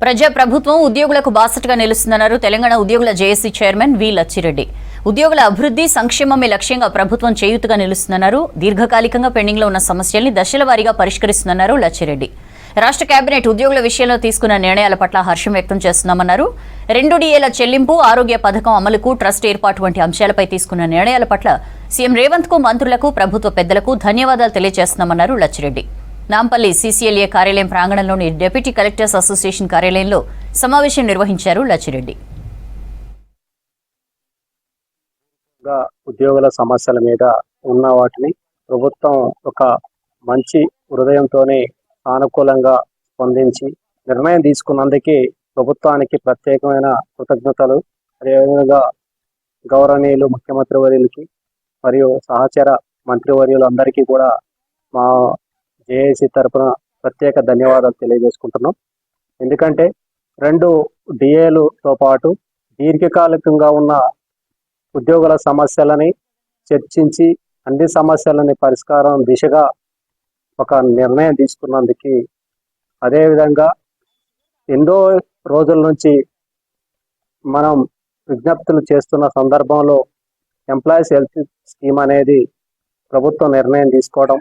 ప్రజా ప్రభుత్వం ఉద్యోగులకు బాసటగా నిలుస్తుందన్నారు తెలంగాణ ఉద్యోగుల జేఏసీ చైర్మన్ వి లచ్చిరెడ్డి. ఉద్యోగుల అభివృద్ధి సంక్షేమమే లక్ష్యంగా ప్రభుత్వం చేయూతగా నిలుస్తుందన్నారు. దీర్ఘకాలికంగా పెండింగ్లో ఉన్న సమస్యల్ని దశల వారీగా పరిష్కరిస్తుందన్నారు లచ్చిరెడ్డి. రాష్ట్ర కేబినెట్ ఉద్యోగుల విషయంలో తీసుకున్న నిర్ణయాల పట్ల హర్షం వ్యక్తం చేస్తున్నామన్నారు. 2 డిఏల చెల్లింపు, ఆరోగ్య పథకం అమలుకు ట్రస్ట్ ఏర్పాటు వంటి అంశాలపై తీసుకున్న నిర్ణయాల పట్ల సీఎం రేవంత్ కు, మంత్రులకు, ప్రభుత్వ పెద్దలకు ధన్యవాదాలు తెలియజేస్తున్నామన్నారు లచ్చిరెడ్డి. నాంపల్లి సీసీఎల్ఏ కార్యాలయం ప్రాంగణంలోని డిప్యూటీ కలెక్టర్స్ అసోసియేషన్ కార్యాలయంలో సమావేశం నిర్వహించారు లచ్చిరెడ్డి. ఉద్యోగుల సమస్యల మీద ఉన్న వాటిని ప్రభుత్వం ఒక మంచి హృదయంతోనే సానుకూలంగా స్పందించి నిర్ణయం తీసుకున్నందుకే ప్రభుత్వానికి ప్రత్యేకమైన కృతజ్ఞతలు. అదేవిధంగా గౌరవనీయులు ముఖ్యమంత్రి వర్యులకి మరియు సహచర మంత్రివర్యులందరికీ కూడా మా జేఏసీ తరఫున ప్రత్యేక ధన్యవాదాలు తెలియజేసుకుంటున్నాం. ఎందుకంటే 2 డిఏలతో పాటు దీర్ఘకాలికంగా ఉన్న ఉద్యోగుల సమస్యలని చర్చించి అన్ని సమస్యలని పరిష్కారం దిశగా ఒక నిర్ణయం తీసుకున్నందుకు, అదేవిధంగా ఎన్నో రోజుల నుంచి మనం విజ్ఞప్తులు చేస్తున్న సందర్భంలో ఎంప్లాయీస్ హెల్త్ స్కీమ్ అనేది ప్రభుత్వం నిర్ణయం తీసుకోవడం,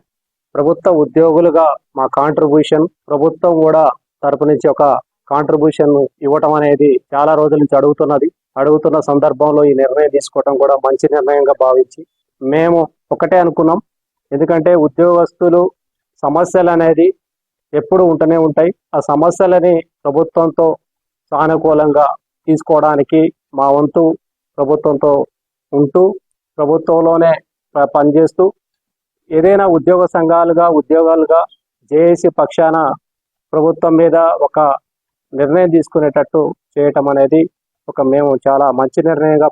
ప్రభుత్వ ఉద్యోగులుగా మా కాంట్రిబ్యూషన్ ప్రభుత్వం కూడా తరపు నుంచి ఒక కాంట్రిబ్యూషన్ ఇవ్వటం అనేది చాలా రోజుల నుంచి అడుగుతున్న సందర్భంలో ఈ నిర్ణయం తీసుకోవడం కూడా మంచి నిర్ణయంగా భావించి మేము ఒకటే అనుకున్నాం. ఎందుకంటే ఉద్యోగస్తులు సమస్యలు అనేది ఎప్పుడు ఉంటూనే ఉంటాయి. ఆ సమస్యలని ప్రభుత్వంతో సానుకూలంగా తీసుకోవడానికి మా వంతు ప్రభుత్వంతో ఉంటూ ప్రభుత్వంలోనే పనిచేస్తూ ఏదైనా ఉద్యోగ ఉద్యోగాలుగా జేఏసీ పక్షాన ప్రభుత్వం మీద ఒక నిర్ణయం తీసుకునేటట్టు చేయటం అనేది మేము చాలా మంచి నిర్ణయంగా